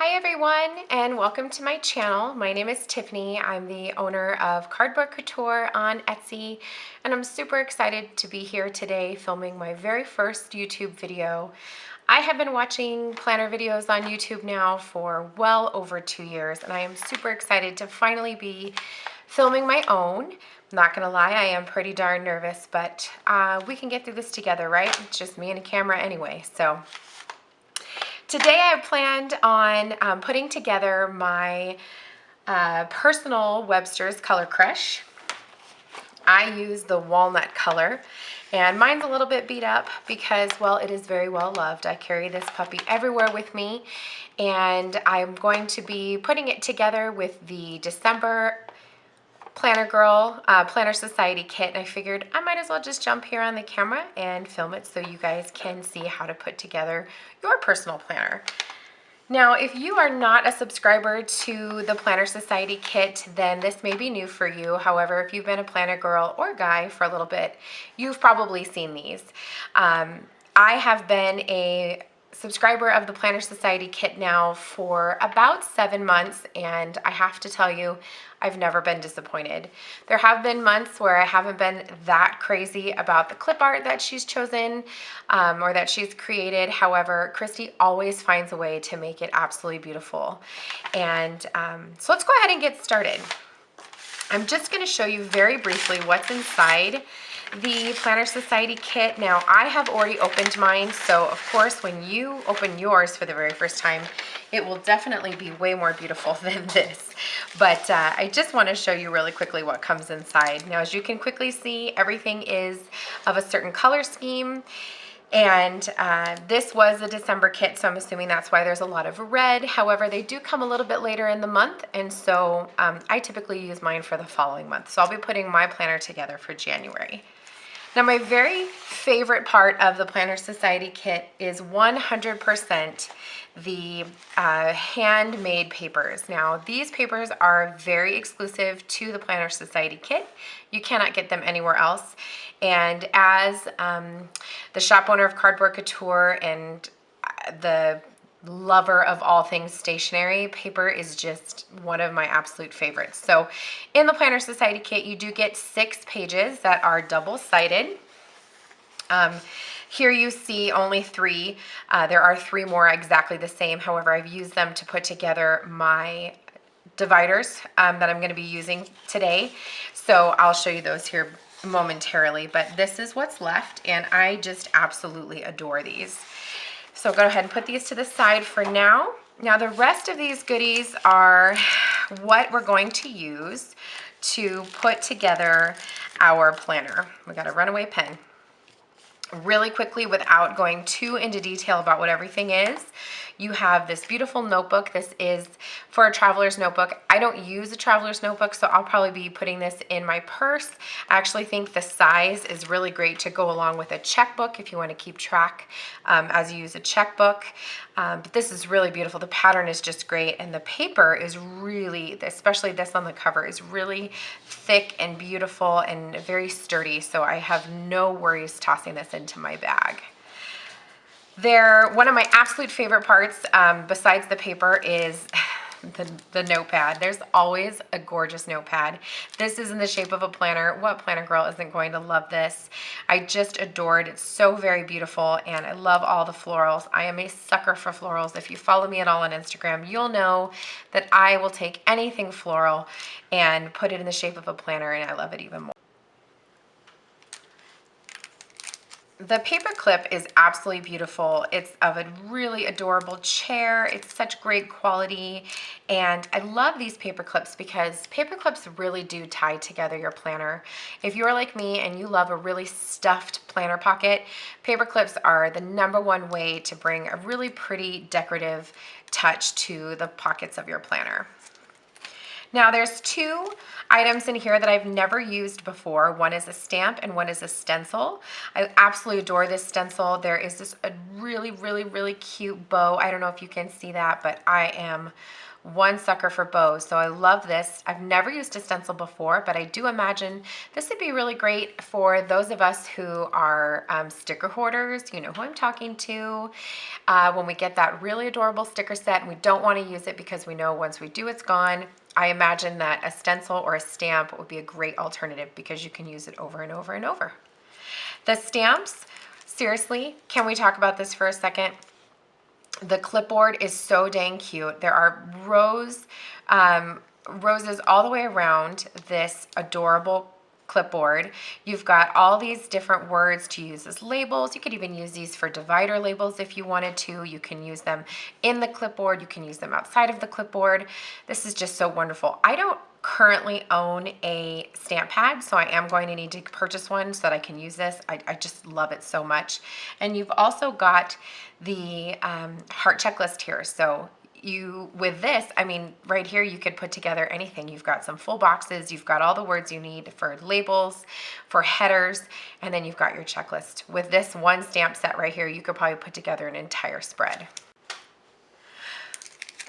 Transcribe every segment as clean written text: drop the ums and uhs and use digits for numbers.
Hi everyone, and welcome to my channel. My name is Tiffany. I'm the owner of Cardboard Couture on Etsy, and I'm super excited to be here today filming my very first YouTube video. I have been watching planner videos on YouTube now for well over 2 years, and I am super excited to finally be filming my own. Not gonna lie, I am pretty darn nervous, but we can get through this together, right? It's just me and a camera anyway, so. Today I planned on putting together my personal Webster's Color Crush. I use the walnut color, and mine's a little bit beat up because, well, it is very well loved. I carry this puppy everywhere with me, and I'm going to be putting it together with the December Planner Society kit, and I figured I might as well just jump here on the camera and film it so you guys can see how to put together your personal planner. Now, if you are not a subscriber to the Planner Society kit, then this may be new for you. However, if you've been a planner girl or guy for a little bit, you've probably seen these. I have been a subscriber of the Planner Society kit now for about 7 months, and I have to tell you, I've never been disappointed. There have been months where I haven't been that crazy about the clip art that she's chosen or that she's created. However, Christy always finds a way to make it absolutely beautiful. And so let's go ahead and get started. I'm just going to show you very briefly what's inside the Planner Society kit. Now, I have already opened mine, so of course when you open yours for the very first time, it will definitely be way more beautiful than this. But I just want to show you really quickly what comes inside. Now, as you can quickly see, everything is of a certain color scheme. And this was a December kit, so I'm assuming that's why there's a lot of red. However, they do come a little bit later in the month, and so I typically use mine for the following month. So I'll be putting my planner together for January. Now, my very favorite part of the Planner Society kit is 100% the handmade papers. Now, these papers are very exclusive to the Planner Society kit. You cannot get them anywhere else. And as the shop owner of Cardboard Couture and the lover of all things stationery, paper is just one of my absolute favorites. So in the Planner Society kit, you do get 6 pages that are double-sided. Here you see only 3. There are 3 more exactly the same. However, I've used them to put together my dividers that I'm going to be using today. So I'll show you those here momentarily, but this is what's left, and I just absolutely adore these. So go ahead and put these to the side for now. Now, the rest of these goodies are what we're going to use to put together our planner. We got a runaway pen. Really quickly, without going too into detail about what everything is, you have this beautiful notebook. This is for a traveler's notebook. I don't use a traveler's notebook, so I'll probably be putting this in my purse. I actually think the size is really great to go along with a checkbook if you want to keep track as you use a checkbook. But this is really beautiful. The pattern is just great, and the paper is really, especially this on the cover, is really thick and beautiful and very sturdy, so I have no worries tossing this into my bag. One of my absolute favorite parts, besides the paper, is the notepad. There's always a gorgeous notepad. This is in the shape of a planner. What planner girl isn't going to love this? I just adore it. It's so very beautiful, and I love all the florals. I am a sucker for florals. If you follow me at all on Instagram, you'll know that I will take anything floral and put it in the shape of a planner, and I love it even more. The paper clip is absolutely beautiful. It's of a really adorable chair. It's such great quality, and I love these paper clips because paper clips really do tie together your planner. If you're like me and you love a really stuffed planner pocket, paper clips are the #1 way to bring a really pretty decorative touch to the pockets of your planner. Now, there's 2 items in here that I've never used before. One is a stamp and one is a stencil. I absolutely adore this stencil. There is a really, really, really cute bow. I don't know if you can see that, but I am one sucker for bows. So I love this. I've never used a stencil before, but I do imagine this would be really great for those of us who are sticker hoarders. You know who I'm talking to. When we get that really adorable sticker set and we don't want to use it because we know once we do it's gone, I imagine that a stencil or a stamp would be a great alternative because you can use it over and over and over. The stamps, seriously, can we talk about this for a second? The clipboard is so dang cute. There are roses all the way around this adorable clipboard. You've got all these different words to use as labels. You could even use these for divider labels if you wanted to. You can use them in the clipboard. You can use them outside of the clipboard. This is just so wonderful. I don't currently own a stamp pad, so I am going to need to purchase one so that I can use this. I just love it so much. And you've also got the heart checklist here. So with this, I mean, right here, you could put together anything. You've got some full boxes. You've got all the words you need for labels, for headers, and then you've got your checklist. With this one stamp set right here, you could probably put together an entire spread.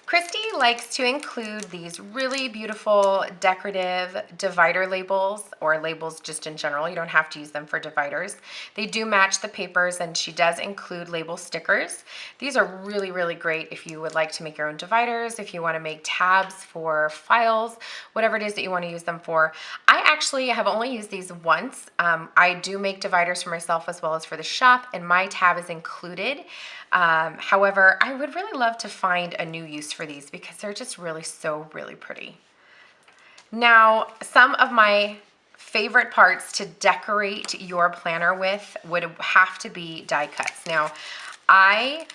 Christy likes to include these really beautiful decorative divider labels, or labels just in general. You don't have to use them for dividers. They do match the papers, and she does include label stickers. These are really, really great if you would like to make your own dividers, if you want to make tabs for files, whatever it is that you want to use them for. I actually have only used these once. I do make dividers for myself as well as for the shop, and my tab is included. However, I would really love to find a new use for these because they're just really pretty. Now, some of my favorite parts to decorate your planner with would have to be die cuts. Now, I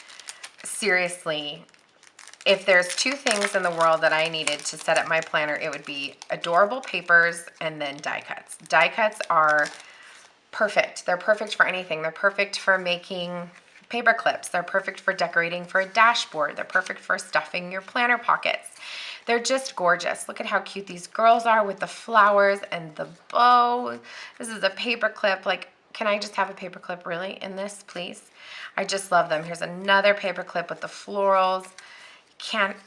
seriously, if there's two things in the world that I needed to set up my planner, it would be adorable papers and then die cuts. Die cuts are perfect. They're perfect for anything. They're perfect for making paper clips. They're perfect for decorating for a dashboard. They're perfect for stuffing your planner pockets. They're just gorgeous. Look at how cute these girls are with the flowers and the bow. This is a paper clip. Like, can I just have a paper clip really in this, please? I just love them. Here's another paper clip with the florals.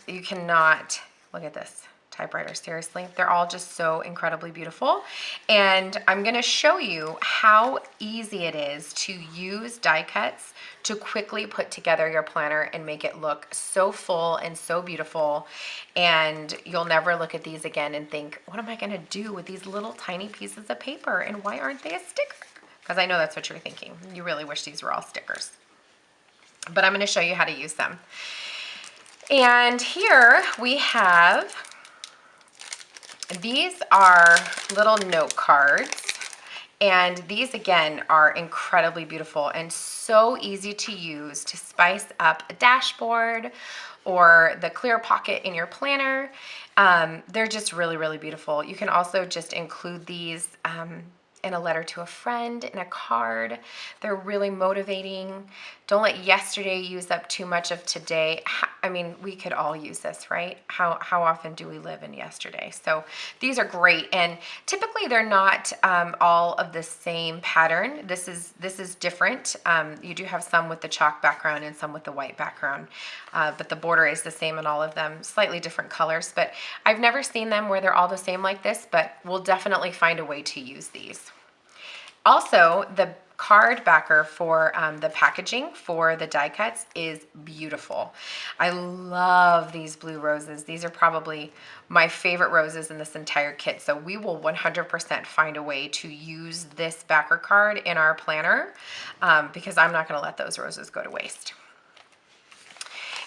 You cannot, look at this typewriter, seriously. They're all just so incredibly beautiful. And I'm gonna show you how easy it is to use die cuts to quickly put together your planner and make it look so full and so beautiful. And you'll never look at these again and think, what am I gonna do with these little tiny pieces of paper and why aren't they a sticker? Because I know that's what you're thinking. You really wish these were all stickers. But I'm gonna show you how to use them. And here we have, these are little note cards, and these again are incredibly beautiful and so easy to use to spice up a dashboard or the clear pocket in your planner. They're just really beautiful. You can also just include these in a letter to a friend, in a card. They're really motivating. Don't let yesterday use up too much of today. I mean, we could all use this, right? How often do we live in yesterday? So these are great, and typically they're not all of the same pattern. This is different. You do have some with the chalk background and some with the white background, but the border is the same in all of them, slightly different colors. But I've never seen them where they're all the same like this, but we'll definitely find a way to use these. Also, the card backer for the packaging for the die cuts is beautiful. I love these blue roses. These are probably my favorite roses in this entire kit. So we will 100% find a way to use this backer card in our planner because I'm not going to let those roses go to waste.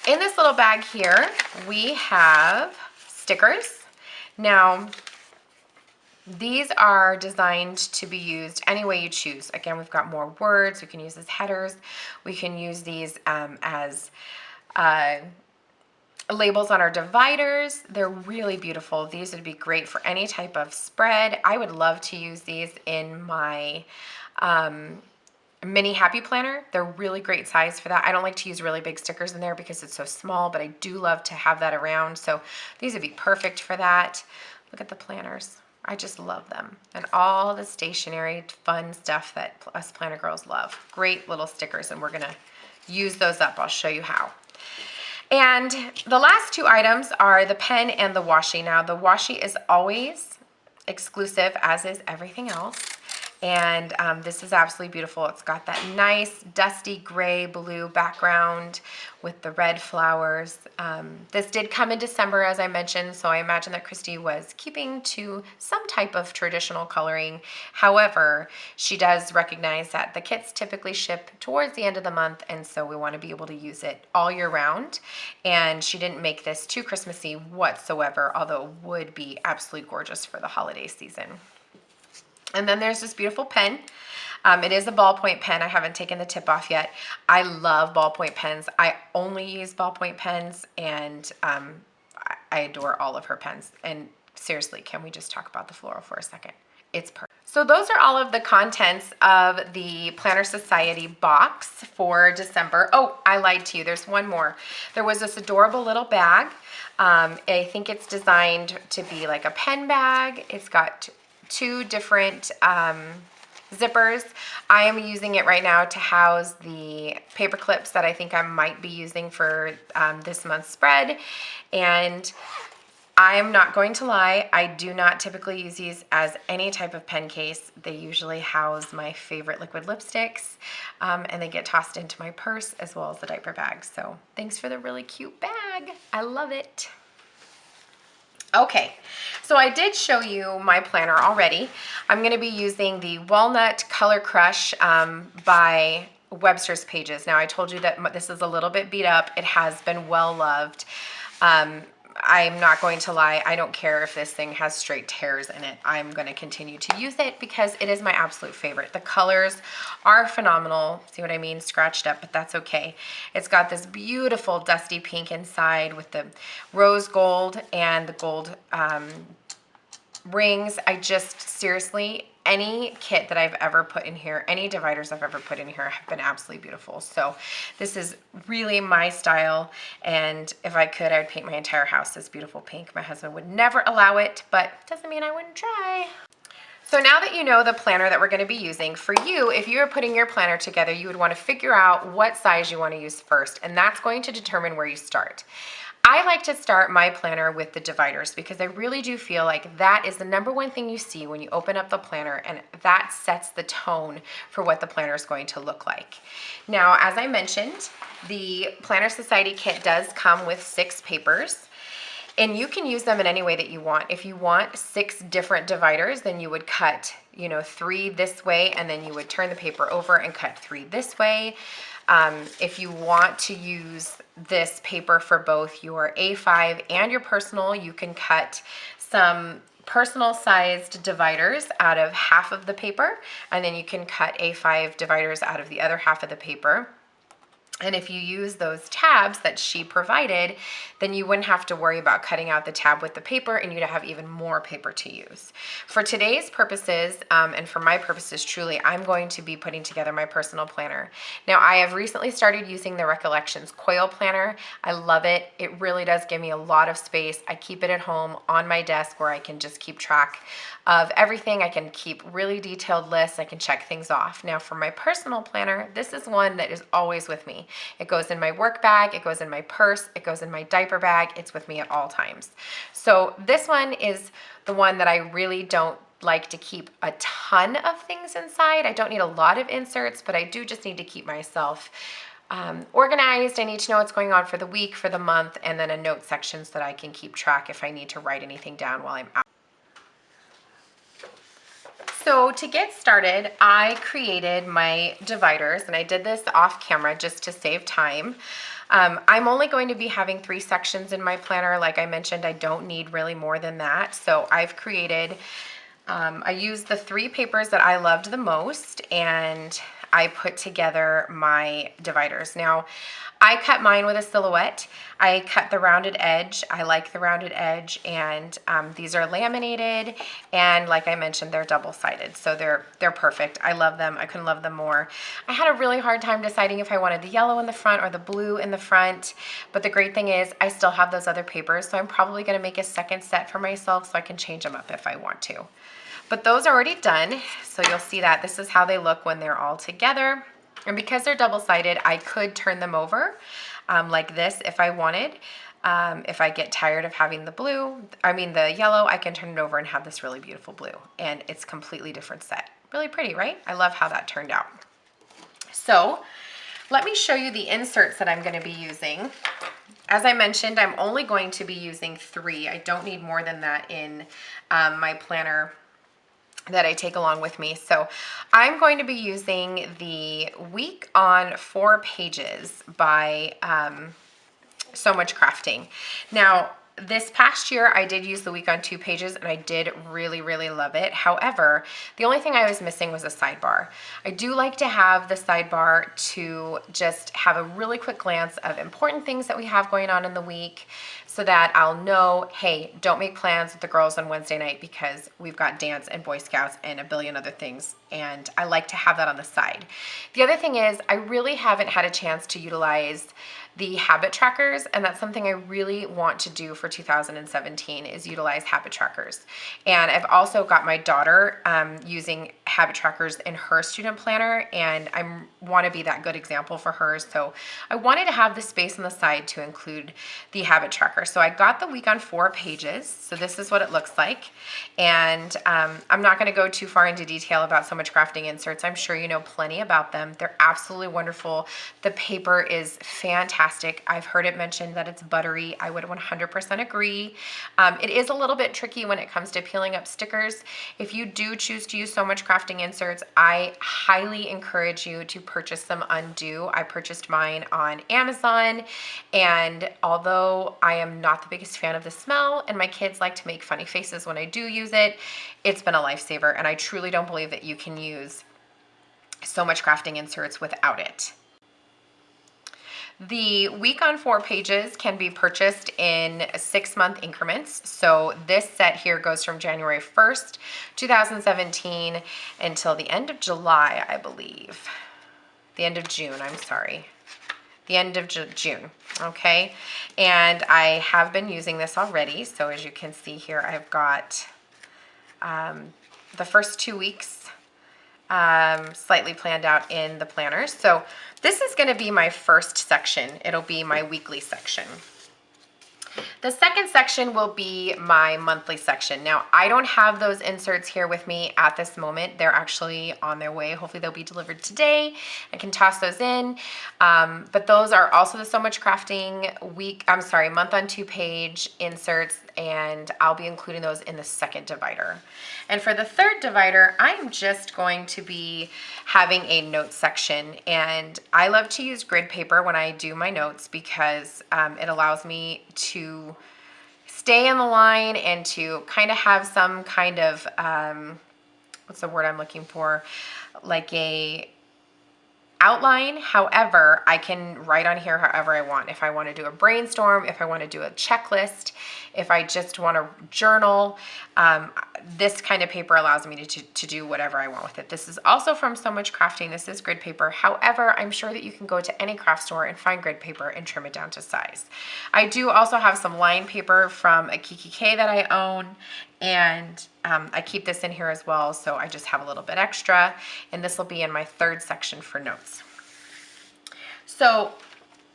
In this little bag here, we have stickers. Now, these are designed to be used any way you choose. Again, we've got more words. We can use as headers. We can use these as labels on our dividers. They're really beautiful. These would be great for any type of spread. I would love to use these in my mini happy planner. They're really great size for that. I don't like to use really big stickers in there because it's so small, but I do love to have that around. So these would be perfect for that. Look at the planners. I just love them. And all the stationery fun stuff that us planner girls love. Great little stickers, and we're gonna use those up. I'll show you how. And the last two items are the pen and the washi. Now the washi is always exclusive, as is everything else. And this is absolutely beautiful. It's got that nice dusty gray blue background with the red flowers. This did come in December, as I mentioned, so I imagine that Christy was keeping to some type of traditional coloring. However, she does recognize that the kits typically ship towards the end of the month, and so we want to be able to use it all year round. And she didn't make this too Christmassy whatsoever, although it would be absolutely gorgeous for the holiday season. And then there's this beautiful pen. It is a ballpoint pen. I haven't taken the tip off yet. I love ballpoint pens. I only use ballpoint pens, and I adore all of her pens. And seriously, can we just talk about the floral for a second? It's perfect. So those are all of the contents of the Planner Society box for December. Oh, I lied to you. There's one more. There was this adorable little bag. I think it's designed to be like a pen bag. It's got two different zippers. I am using it right now to house the paper clips that I think I might be using for this month's spread. And I am not going to lie, I do not typically use these as any type of pen case. They usually house my favorite liquid lipsticks, and they get tossed into my purse as well as the diaper bag. So thanks for the really cute bag. I love it. Okay, so I did show you my planner already. I'm going to be using the Walnut Color Crush by Webster's Pages. Now, I told you that this is a little bit beat up. It has been well loved. I'm not going to lie, I don't care if this thing has straight tears in it. I'm going to continue to use it because it is my absolute favorite. The colors are phenomenal. See what I mean? Scratched up, but that's okay. It's got this beautiful dusty pink inside with the rose gold and the gold rings. I just, seriously, any kit that I've ever put in here, any dividers I've ever put in here have been absolutely beautiful. So this is really my style, and if I could, I'd paint my entire house this beautiful pink. My husband would never allow it, but doesn't mean I wouldn't try. So now that you know the planner that we're going to be using, for you, if you're putting your planner together, you would want to figure out what size you want to use first, and that's going to determine where you start. I like to start my planner with the dividers because I really do feel like that is the number one thing you see when you open up the planner, and that sets the tone for what the planner is going to look like. Now, as I mentioned, the Planner Society kit does come with 6 papers, and you can use them in any way that you want. If you want 6 different dividers, then you would cut, 3 this way, and then you would turn the paper over and cut 3 this way. If you want to use this paper for both your A5 and your personal, you can cut some personal sized dividers out of half of the paper, and then you can cut A5 dividers out of the other half of the paper. And if you use those tabs that she provided, then you wouldn't have to worry about cutting out the tab with the paper, and you'd have even more paper to use. For today's purposes, and for my purposes truly, I'm going to be putting together my personal planner. Now, I have recently started using the Recollections Coil Planner. I love it. It really does give me a lot of space. I keep it at home on my desk where I can just keep track of everything. I can keep really detailed lists. I can check things off. Now, for my personal planner, this is one that is always with me. It goes in my work bag, it goes in my purse, it goes in my diaper bag. It's with me at all times. So this one is the one that I really don't like to keep a ton of things inside. I don't need a lot of inserts, but I do just need to keep myself organized. I need to know what's going on for the week, for the month, and then a note section so that I can keep track if I need to write anything down while I'm out. So to get started, I created my dividers, and I did this off camera just to save time. I'm only going to be having 3 sections in my planner. Like I mentioned, I don't need really more than that. So I've created, I used the 3 papers that I loved the most, and I put together my dividers. Now, I cut mine with a silhouette. I cut the rounded edge. I like the rounded edge, and these are laminated, and like I mentioned, they're double-sided, so they're perfect. I love them. I couldn't love them more. I had a really hard time deciding if I wanted the yellow in the front or the blue in the front, but the great thing is I still have those other papers, so I'm probably going to make a second set for myself so I can change them up if I want to. But those are already done, so you'll see that this is how they look when they're all together. And because they're double-sided, I could turn them over. like this if I wanted. If I get tired of having the yellow, I can turn it over and have this really beautiful blue, and it's completely different set. Really pretty, right? I love how that turned out. So let me show you the inserts that I'm going to be using. As I mentioned, I'm only going to be using 3. I don't need more than that in my planner that I take along with me. So I'm going to be using the Week on 4 Pages by So Much Crafting. Now, this past year, I did use the Week on 2 Pages, and I did really, really love it. However, the only thing I was missing was a sidebar. I do like to have the sidebar to just have a really quick glance of important things that we have going on in the week, so that I'll know, hey, don't make plans with the girls on Wednesday night because we've got dance and Boy Scouts and a billion other things, and I like to have that on the side. The other thing is, I really haven't had a chance to utilize the habit trackers, and that's something I really want to do for 2017, is utilize habit trackers. And I've also got my daughter using habit trackers in her student planner, and I want to be that good example for her. So I wanted to have the space on the side to include the habit tracker. So I got the Week on 4 Pages. So this is what it looks like. And I'm not going to go too far into detail about So Much Crafting inserts. I'm sure you know plenty about them. They're absolutely wonderful. The paper is fantastic. I've heard it mentioned that it's buttery. I would 100% agree. It is a little bit tricky when it comes to peeling up stickers. If you do choose to use So Much Crafting inserts, I highly encourage you to purchase them undue. I purchased mine on Amazon, and although I am not the biggest fan of the smell, and my kids like to make funny faces when I do use it, it's been a lifesaver, and I truly don't believe that you can use So Much Crafting inserts without it. The Week on 4 Pages can be purchased in 6-month increments. So this set here goes from January 1st, 2017 until the end of July, I believe. The end of June, I'm sorry. The end of June, okay? And I have been using this already. So as you can see here, I've got the first 2 weeks slightly planned out in the planner. So this is going to be my first section. It'll be my weekly section. The second section will be my monthly section. Now, I don't have those inserts here with me at this moment. They're actually on their way. Hopefully they'll be delivered today. I can toss those in. But those are also the So Much Crafting month on 2 page inserts, and I'll be including those in the second divider. And for the third divider, I'm just going to be having a notes section, and I love to use grid paper when I do my notes because it allows me to stay in the line and to kind of have some kind of, what's the word I'm looking for, like a outline. However, I can write on here however I want. If I want to do a brainstorm, if I want to do a checklist, if I just want to journal, this kind of paper allows me to do whatever I want with it. This is also from So Much Crafting. This is grid paper. However, I'm sure that you can go to any craft store and find grid paper and trim it down to size. I do also have some line paper from a Kiki K that I own, and I keep this in here as well, so I just have a little bit extra, and this will be in my third section for notes. So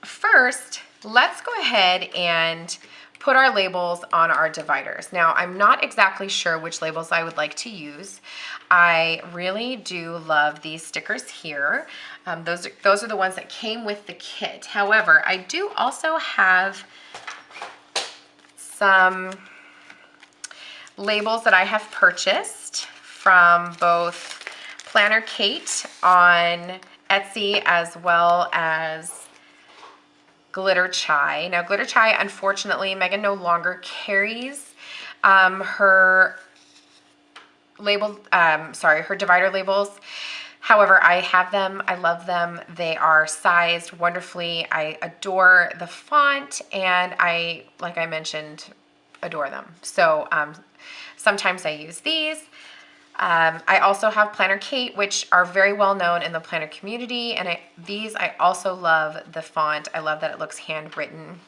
first, let's go ahead and put our labels on our dividers. Now, I'm not exactly sure which labels I would like to use. I really do love these stickers here. Those are the ones that came with the kit. However, I do also have some labels that I have purchased from both Planner Kate on Etsy as well as Glitter Chai. Now, Glitter Chai, unfortunately, Megan no longer carries her divider labels. However, I have them. I love them. They are sized wonderfully. I adore the font, and like I mentioned, adore them. So sometimes I use these. I also have Planner Kate, which are very well known in the planner community, and I also love the font. I love that it looks handwritten.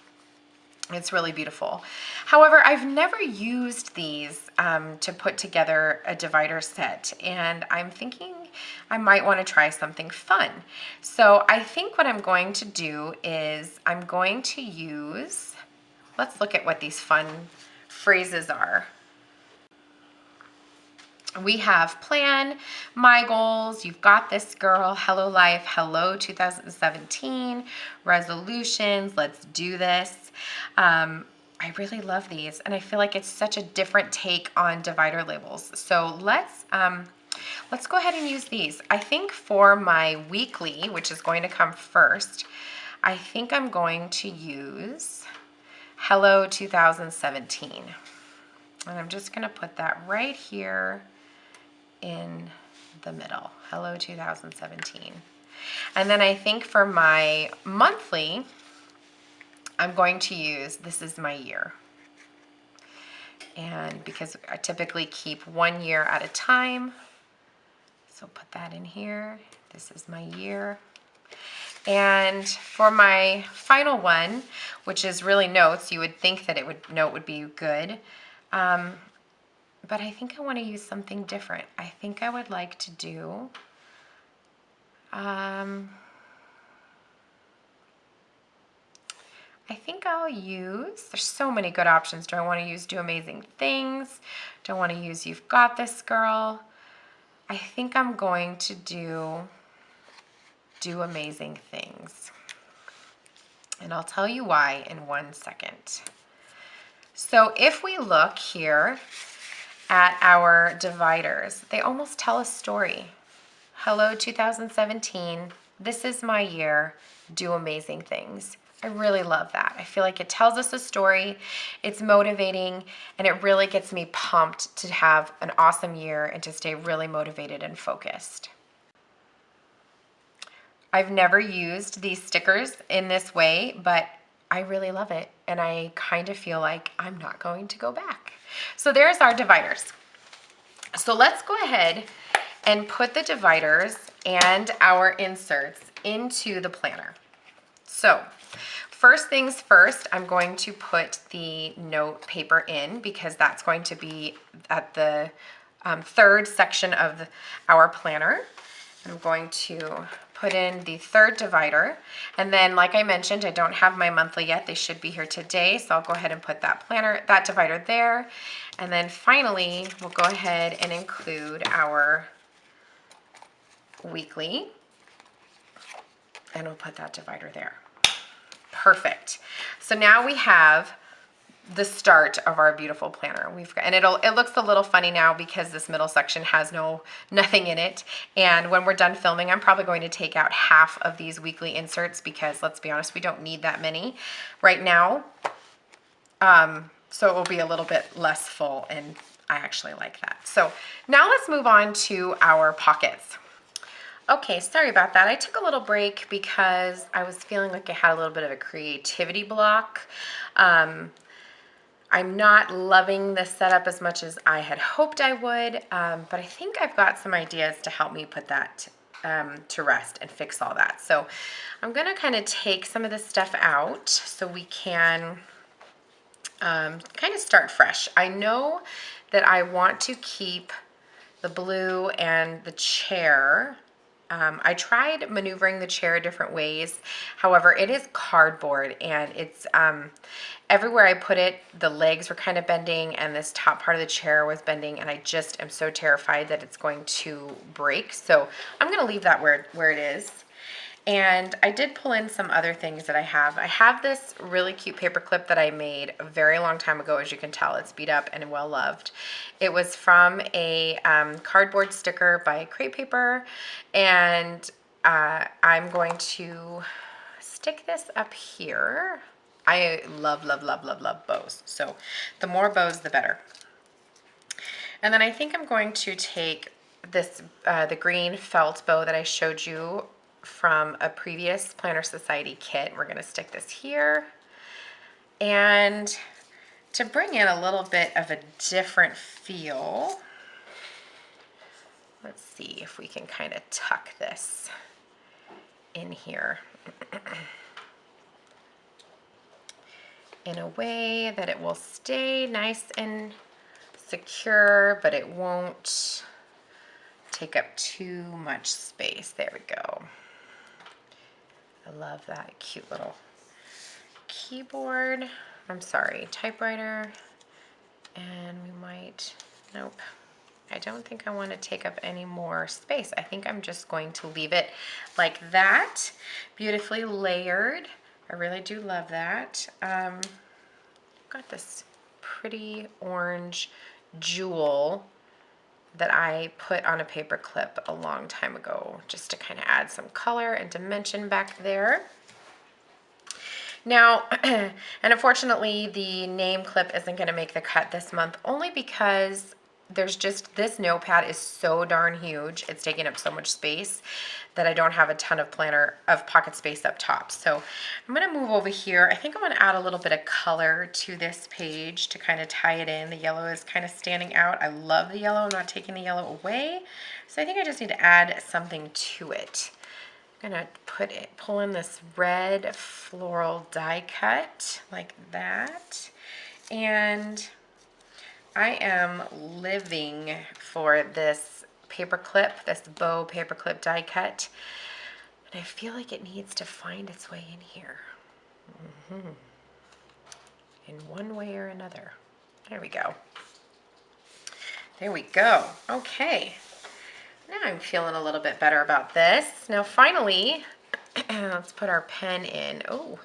It's really beautiful. However, I've never used these to put together a divider set, and I'm thinking I might want to try something fun. So I think what I'm going to do is I'm going to use, let's look at what these fun phrases are. We have plan, my goals, you've got this girl, hello life, hello 2017, resolutions, let's do this. I really love these, and I feel like it's such a different take on divider labels. So let's go ahead and use these. I think for my weekly, which is going to come first, I think I'm going to use hello 2017. And I'm just gonna put that right here in the middle, hello 2017. And then I think for my monthly, I'm going to use this is my year. And because I typically keep 1 year at a time, so put that in here, this is my year. And for my final one, which is really notes, you would think that note would be good. But I think I want to use something different. I think I would like to do, I think I'll use, there's so many good options. Do I want to use do amazing things? Do I want to use you've got this girl? I think I'm going to do amazing things. And I'll tell you why in 1 second. So if we look here at our dividers, they almost tell a story. Hello 2017, this is my year, do amazing things. I really love that. I feel like it tells us a story, it's motivating, and it really gets me pumped to have an awesome year and to stay really motivated and focused. I've never used these stickers in this way, but I really love it, and I kind of feel like I'm not going to go back. So there's our dividers. So let's go ahead and put the dividers and our inserts into the planner. So first things first, I'm going to put the note paper in because that's going to be at the third section of our planner. I'm going to put in the third divider, and then like I mentioned, I don't have my monthly yet. They should be here today, so I'll go ahead and put that divider there. And then finally, we'll go ahead and include our weekly, and we'll put that divider there. Perfect. So now we have the start of our beautiful planner. It looks a little funny now because this middle section has nothing in it. And when we're done filming, I'm probably going to take out half of these weekly inserts because let's be honest, we don't need that many right now. So it will be a little bit less full, and I actually like that. So now let's move on to our pockets. Okay, sorry about that. I took a little break because I was feeling like I had a little bit of a creativity block. I'm not loving this setup as much as I had hoped I would, but I think I've got some ideas to help me put that to rest and fix all that. So I'm gonna kind of take some of this stuff out so we can kind of start fresh. I know that I want to keep the blue and the chair. I tried maneuvering the chair different ways. However, it is cardboard, and it's everywhere I put it, the legs were kind of bending and this top part of the chair was bending, and I just am so terrified that it's going to break. So I'm going to leave that where it is. And I did pull in some other things that I have. I have this really cute paper clip that I made a very long time ago. As you can tell, it's beat up and well loved. It was from a cardboard sticker by Crepe Paper, and I'm going to stick this up here. I love, love, love, love, love bows. So the more bows, the better. And then I think I'm going to take this, the green felt bow that I showed you from a previous Planner Society kit. We're going to stick this here. And to bring in a little bit of a different feel, let's see if we can kind of tuck this in here in a way that it will stay nice and secure, but it won't take up too much space. There we go. I love that cute little keyboard. I'm sorry, typewriter. And we might, nope. I don't think I want to take up any more space. I think I'm just going to leave it like that. Beautifully layered. I really do love that. I've got this pretty orange jewel that I put on a paper clip a long time ago just to kind of add some color and dimension back there. Now, and unfortunately the name clip isn't going to make the cut this month, only because there's just, this notepad is so darn huge. It's taking up so much space that I don't have a ton of pocket space up top. So I'm going to move over here. I think I'm going to add a little bit of color to this page to kind of tie it in. The yellow is kind of standing out. I love the yellow. I'm not taking the yellow away. So I think I just need to add something to it. I'm going to pull in this red floral die cut like that. And I am living for this paper clip, this bow paper clip die cut. And I feel like it needs to find its way in here. In one way or another. There we go. There we go. Okay. Now I'm feeling a little bit better about this. Now finally, let's put our pen in. Oh,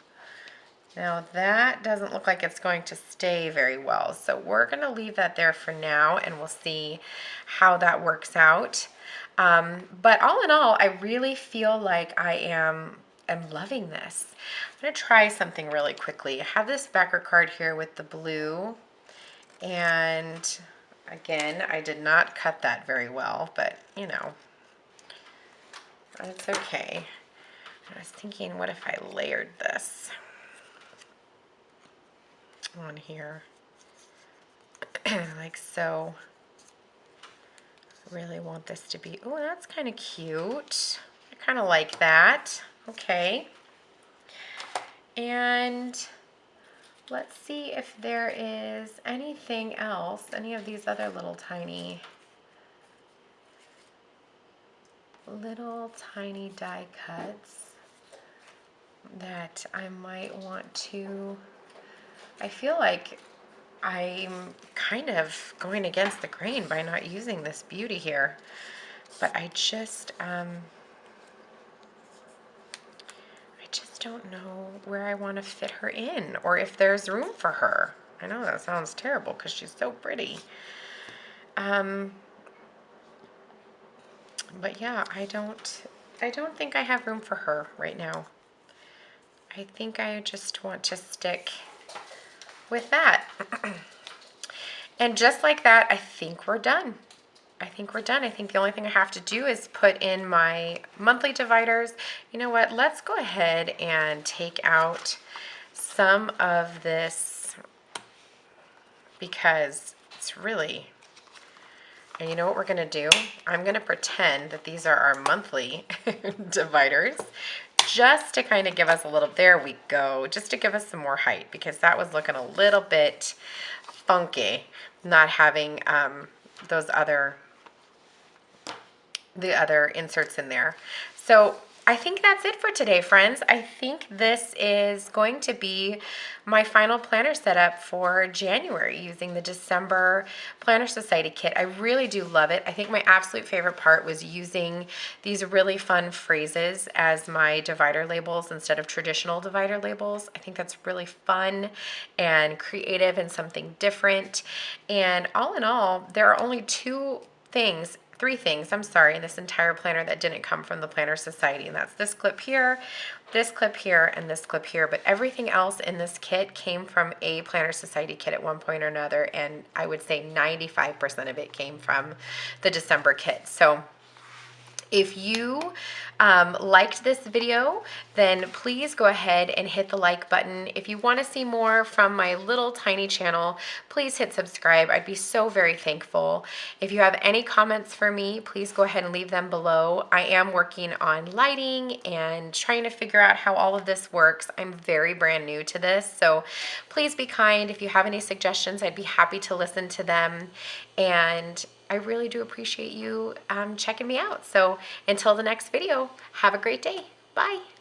now that doesn't look like it's going to stay very well. So we're going to leave that there for now and we'll see how that works out. But all in all, I really feel like I am loving this. I'm going to try something really quickly. I have this backer card here with the blue, and again, I did not cut that very well, but you know, that's okay. I was thinking, what if I layered this on here like so. I really want this to be, oh, that's kind of cute. I kind of like that. Okay. And let's see if there is anything else, any of these other little tiny die cuts that I might want to. I feel like I'm kind of going against the grain by not using this beauty here, but I just don't know where I want to fit her in, or if there's room for her. I know that sounds terrible because she's so pretty. But yeah, I don't think I have room for her right now. I think I just want to stick with that. And just like that, I think we're done. I think the only thing I have to do is put in my monthly dividers. You know what? Let's go ahead and take out some of this because it's really, and you know what we're going to do? I'm going to pretend that these are our monthly dividers just to kind of give us a little, there we go, just to give us some more height, because that was looking a little bit funky not having the other inserts in there. So I think that's it for today, friends. I think this is going to be my final planner setup for January using the December Planner Society kit. I really do love it. I think my absolute favorite part was using these really fun phrases as my divider labels instead of traditional divider labels. I think that's really fun and creative and something different. And all in all, there are only three things, I'm sorry, in this entire planner that didn't come from the Planner Society, and that's this clip here, and this clip here. But everything else in this kit came from a Planner Society kit at one point or another, and I would say 95% of it came from the December kit. So if you liked this video, then please go ahead and hit the like button. If you want to see more from my little tiny channel, please hit subscribe. I'd be so very thankful. If you have any comments for me, please go ahead and leave them below. I am working on lighting and trying to figure out how all of this works. I'm very brand new to this, so please be kind. If you have any suggestions, I'd be happy to listen to them. And I really do appreciate you checking me out. So until the next video, have a great day. Bye.